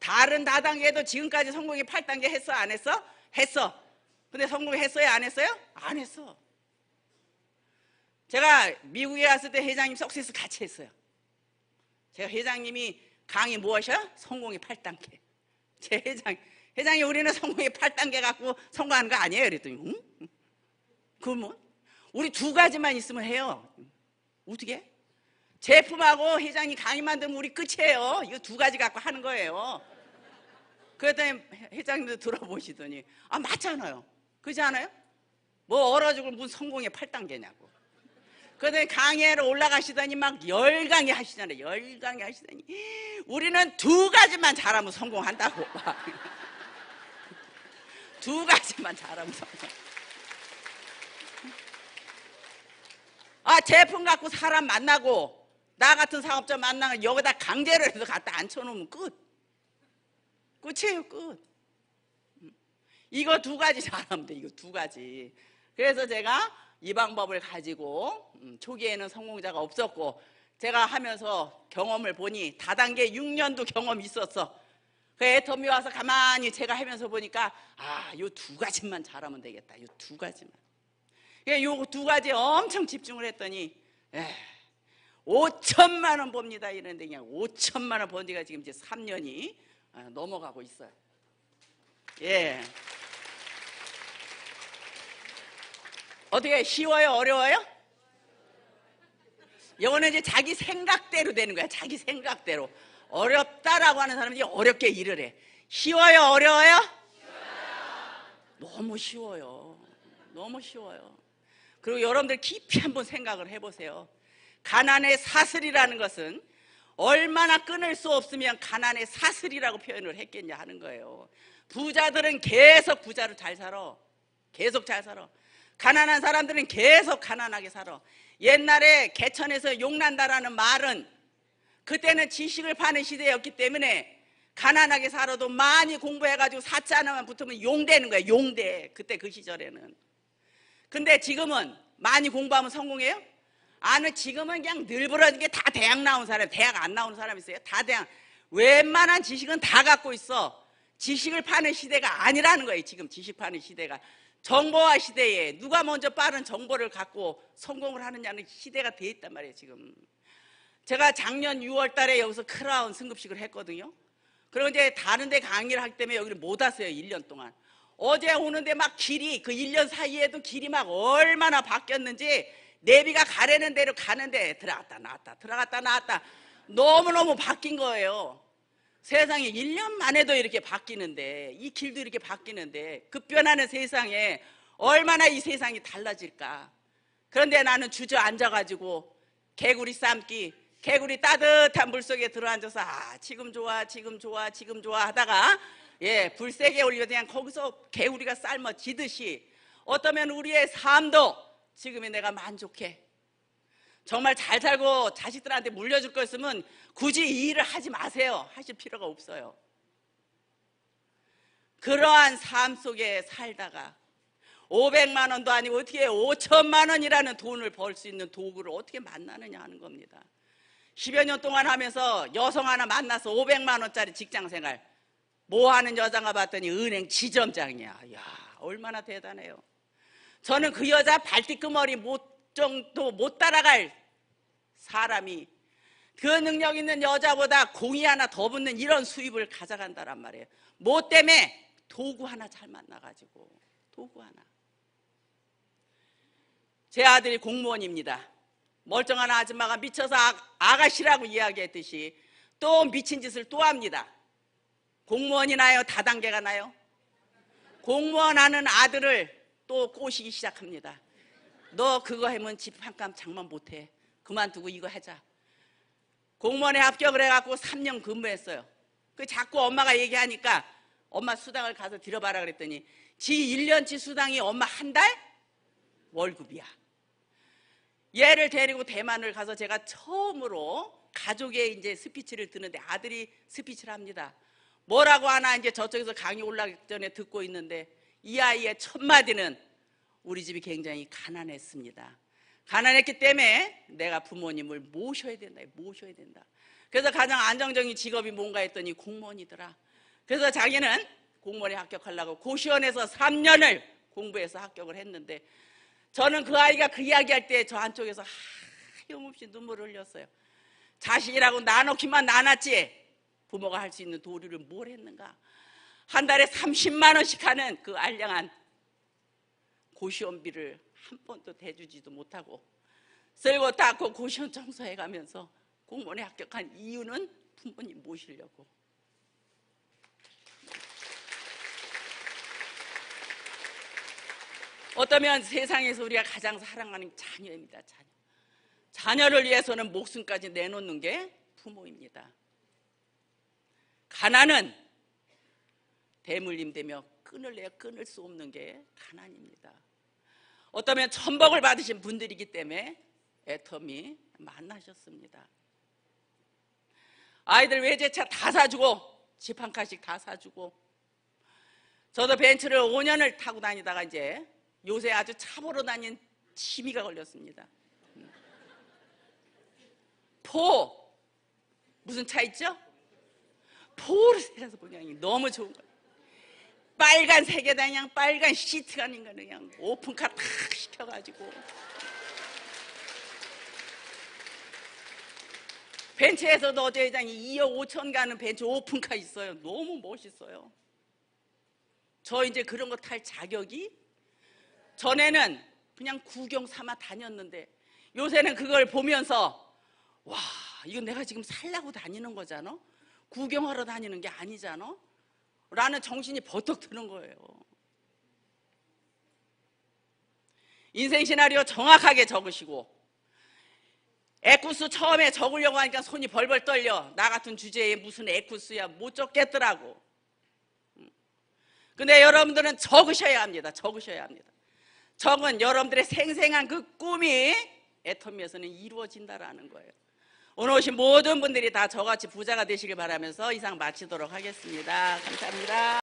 다른 다단계도 지금까지 성공의 8단계 했어? 안 했어? 했어. 근데 성공했어요? 안 했어요? 안 했어. 제가 미국에 갔을 때 회장님 석세스 같이 했어요. 제가 회장님이 강의 뭐 하셔? 성공의 8단계. 제 회장님 우리는 성공의 8단계 갖고 성공하는 거 아니에요? 그랬더니 응? 그러면 우리 2가지만 있으면 해요. 어떻게? 제품하고 회장님 강의만 들으면 우리 끝이에요. 이거 2가지 갖고 하는 거예요. 그랬더니 회장님도 들어보시더니 아 맞잖아요. 그렇지 않아요? 뭐 얼어 죽을 무슨 성공의 8단계냐고. 그런데 강의를 올라가시더니 막 열강의 하시잖아요. 열강의 하시더니 우리는 두 가지만 잘하면 성공한다고. 두 가지만 잘하면 성공. 제품 갖고 사람 만나고 나 같은 사업자 만나면 여기다 강제로 해서 갖다 앉혀놓으면 끝이에요. 끝. 이거 두 가지 잘하면 돼. 이거 두 가지. 그래서 제가 이 방법을 가지고 초기에는 성공자가 없었고 제가 하면서 경험을 보니 다단계 6년도 경험이 있었어. 그 애터미 와서 가만히 제가 하면서 보니까 요 두 가지만 잘하면 되겠다. 요 두 가지만. 요 두 가지에 엄청 집중을 했더니 5천만 원 봅니다. 이런데 그냥 5천만 원 번 지가 지금 이제 3년이 넘어가고 있어요. 예. 어떻게 쉬워요? 어려워요? 이거는 이제 자기 생각대로 되는 거야. 자기 생각대로. 어렵다라고 하는 사람이 어렵게 일을 해. 쉬워요? 어려워요? 너무 쉬워요. 너무 쉬워요. 그리고 여러분들 깊이 한번 생각을 해보세요. 가난의 사슬이라는 것은 얼마나 끊을 수 없으면 가난의 사슬이라고 표현을 했겠냐 하는 거예요. 부자들은 계속 부자로 잘 살아. 계속 잘 살아. 가난한 사람들은 계속 가난하게 살아. 옛날에 개천에서 용난다라는 말은 그때는 지식을 파는 시대였기 때문에 가난하게 살아도 많이 공부해가지고 사치 하나만 붙으면 용되는 거예요. 용돼. 그때 그 시절에는. 근데 지금은 많이 공부하면 성공해요? 지금은 그냥 늘부러진 게 다 대학 나온 사람, 대학 안 나오는 사람 있어요? 다 대학. 웬만한 지식은 다 갖고 있어. 지식을 파는 시대가 아니라는 거예요. 지금 지식 파는 시대가. 정보화 시대에 누가 먼저 빠른 정보를 갖고 성공을 하느냐는 시대가 돼 있단 말이에요. 지금 제가 작년 6월 달에 여기서 크라운 승급식을 했거든요. 그리고 이제 다른 데 강의를 하기 때문에 여기를 못 왔어요. 1년 동안. 어제 오는데 막 길이 그 1년 사이에도 길이 막 얼마나 바뀌었는지 내비가 가려는 대로 가는데 들어갔다 나왔다 들어갔다 나왔다 너무너무 바뀐 거예요. 세상에 1년 만에도 이렇게 바뀌는데 이 길도 이렇게 바뀌는데 급변하는 세상에 얼마나 이 세상이 달라질까. 그런데 나는 주저앉아가지고 개구리 삶기 개구리 따뜻한 물속에 들어앉아서 지금 좋아 지금 좋아 지금 좋아 하다가 불 세게 올려 그냥 거기서 개구리가 삶아지듯이 어떠면 우리의 삶도 지금의 내가 만족해. 정말 잘 살고 자식들한테 물려줄 거 있으면 굳이 이 일을 하지 마세요. 하실 필요가 없어요. 그러한 삶 속에 살다가 500만 원도 아니고 어떻게 5천만 원이라는 돈을 벌 수 있는 도구를 어떻게 만나느냐 하는 겁니다. 10여 년 동안 하면서 여성 하나 만나서 500만 원짜리 직장생활 뭐 하는 여자가 봤더니 은행 지점장이야. 야, 얼마나 대단해요. 저는 그 여자 발뒤끄머리 정도 못 따라갈 사람이 그 능력 있는 여자보다 공이 하나 더 붙는 이런 수입을 가져간다란 말이에요. 뭐 때문에? 도구 하나 잘 만나가지고. 도구 하나. 제 아들이 공무원입니다. 멀쩡한 아줌마가 미쳐서 아가씨라고 이야기했듯이 또 미친 짓을 또 합니다. 공무원이 나요? 다단계가 나요? 공무원 하는 아들을 또 꼬시기 시작합니다. 너 그거 하면 집 한 감 장만 못해. 그만두고 이거 하자. 공무원에 합격을 해갖고 3년 근무했어요. 그 자꾸 엄마가 얘기하니까 엄마 수당을 가서 들여봐라 그랬더니 지 1년치 수당이 엄마 한 달 월급이야. 얘를 데리고 대만을 가서 제가 처음으로 가족의 이제 스피치를 듣는데 아들이 스피치를 합니다. 뭐라고 하나 이제 저쪽에서 강의 올라가기 전에 듣고 있는데 이 아이의 첫 마디는 우리 집이 굉장히 가난했습니다. 가난했기 때문에 내가 부모님을 모셔야 된다. 모셔야 된다. 그래서 가장 안정적인 직업이 뭔가 했더니 공무원이더라. 그래서 자기는 공무원에 합격하려고 고시원에서 3년을 공부해서 합격을 했는데 저는 그 아이가 그 이야기할 때 저 한쪽에서 하염없이 눈물을 흘렸어요. 자식이라고 나눠기만 나눴지 부모가 할 수 있는 도리를 뭘 했는가. 한 달에 30만 원씩 하는 그 알량한 고시원비를 한 번도 대주지도 못하고 쓸고 닦고 고시원 청소해가면서 공무원에 합격한 이유는 부모님 모시려고. 어쩌면 세상에서 우리가 가장 사랑하는 자녀입니다. 자녀. 자녀를 위해서는 목숨까지 내놓는 게 부모입니다. 가난은 대물림되며 끊을 수 없는 게 가난입니다. 어쩌면 천복을 받으신 분들이기 때문에 애터미 만나셨습니다. 아이들 외제차 다 사주고 집 한 칸씩 다 사주고, 저도 벤츠를 5년을 타고 다니다가 이제 요새 아주 차 보러 다닌 취미가 걸렸습니다. 포, 무슨 차 있죠? 포르쉐라서 그냥 너무 좋은 거예요. 빨간색에다 그냥 빨간 시트가 아닌 거 그냥 오픈카 탁 시켜가지고, 벤츠에서도 어제 2억 5천 가는 벤츠 오픈카 있어요. 너무 멋있어요. 저 이제 그런 거 탈 자격이, 전에는 그냥 구경 삼아 다녔는데 요새는 그걸 보면서 와, 이건 내가 지금 살려고 다니는 거잖아? 구경하러 다니는 게 아니잖아? 라는 정신이 버떡 드는 거예요. 인생 시나리오 정확하게 적으시고, 에쿠스 처음에 적으려고 하니까 손이 벌벌 떨려. 나 같은 주제에 무슨 에쿠스야, 못 적겠더라고. 근데 여러분들은 적으셔야 합니다. 적으셔야 합니다. 적은 여러분들의 생생한 그 꿈이 애터미에서는 이루어진다라는 거예요. 오늘 오신 모든 분들이 다 저같이 부자가 되시길 바라면서 이상 마치도록 하겠습니다. 감사합니다.